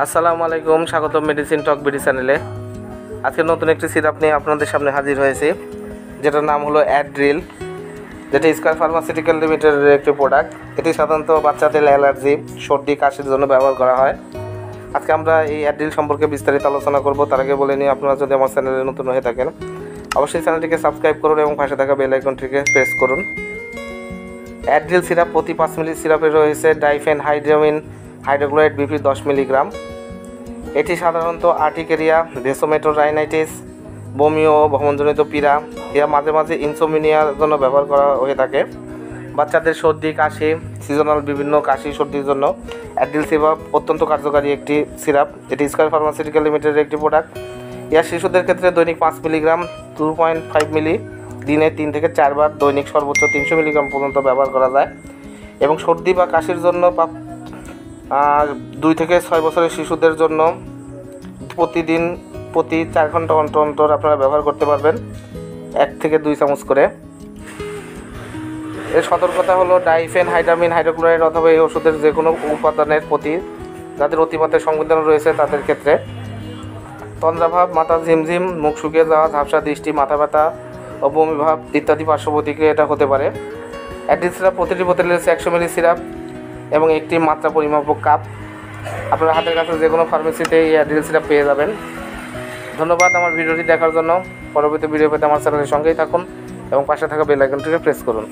আসসালামু আলাইকুম, স্বাগতম মেডিসিন টক বিডি চ্যানেলে। আজকে নতুন একটি সিরাপ নিয়ে আপনাদের সামনে হাজির হয়েছি, যেটার নাম হলো অ্যাড্রিল, যেটা স্কয়ার ফার্মাসিউটিক্যাল লিমিটেডের একটি প্রোডাক্ট। এটি সাধারণত বাচ্চাদের অ্যালার্জি, সর্দি, কাশির জন্য ব্যবহার করা হয়। আজকে আমরা এই অ্যাড্রিল সম্পর্কে বিস্তারিত আলোচনা করব। তার আগে বলে নিই, আপনারা যদি আমার চ্যানেলে নতুন হয়ে থাকেন অবশ্যই চ্যানেলটিকে সাবস্ক্রাইব করুন এবং পাশে থাকা বেল আইকনটিকে প্রেস করুন। অ্যাড্রিল সিরাপ প্রতি 5 মিলি সিরাপে রয়েছে ডাইফেনহাইড্রামিন হাইড্রোক্লোরাইড বিপি 10 মিলিগ্রাম। এটি সাধারণত আর্টিকেরিয়া, ভেসোমেটোরাইনাইটিস, বমি ও ভ্রমণজনিত পীড়া, মাঝে মাঝে ইনসোমিনিয়ার জন্য ব্যবহার করা হয়ে থাকে। বাচ্চাদের সর্দি, কাশি, সিজনাল বিভিন্ন কাশি, সর্দির জন্য অ্যাড্রিল সিরাপ অত্যন্ত কার্যকারী একটি সিরাপ। এটি স্কয়ার ফার্মাসিউটিক্যাল লিমিটেডের একটি প্রোডাক্ট। শিশুদের ক্ষেত্রে দৈনিক 5 মিলিগ্রাম 2.5 মিলি দিনে 3 থেকে 4 বার, দৈনিক সর্বোচ্চ 300 মিলিগ্রাম পর্যন্ত ব্যবহার করা যায়। এবং সর্দি বা কাশির জন্য 2 থেকে 6 বছরের শিশুদের জন্য প্রতিদিন প্রতি 4 ঘন্টা অন্তর অন্তর আপনারা ব্যবহার করতে পারবেন, 1 থেকে 2 চামচ করে। এর সতর্কতা হলো ডাইফেনহাইড্রামিন হাইড্রোক্লোরাইড অথবা এই ওষুধের যে কোনো উপাদানের প্রতি যাদের অতিমাত্রায় সংবেদন রয়েছে তাদের ক্ষেত্রে তন্দ্রাভাব, মাথা ঝিমঝিম, মুখ শুকিয়ে যাওয়া, ঝাপসা দৃষ্টি, মাথা ব্যথা ও বমিভাব ইত্যাদি পার্শ্ব প্রতিক্রিয়া এটা হতে পারে। অ্যাড্রিল সিরাপ প্রতিটি বোতলে 100 মিলি সিরাপ এবং একটি মাত্রা পরিমাপক কাপ। আপনার হাতের কাছে যে কোনো ফার্মেসিতে এই অ্যাড্রিল সিরাপ পেয়ে যাবেন। ধন্যবাদ আমার ভিডিওটি দেখার জন্য। পরবর্তী ভিডিও পেতে আমার চ্যানেলের সঙ্গেই থাকুন এবং পাশে থাকা বেল আইকনটিকে প্রেস করুন।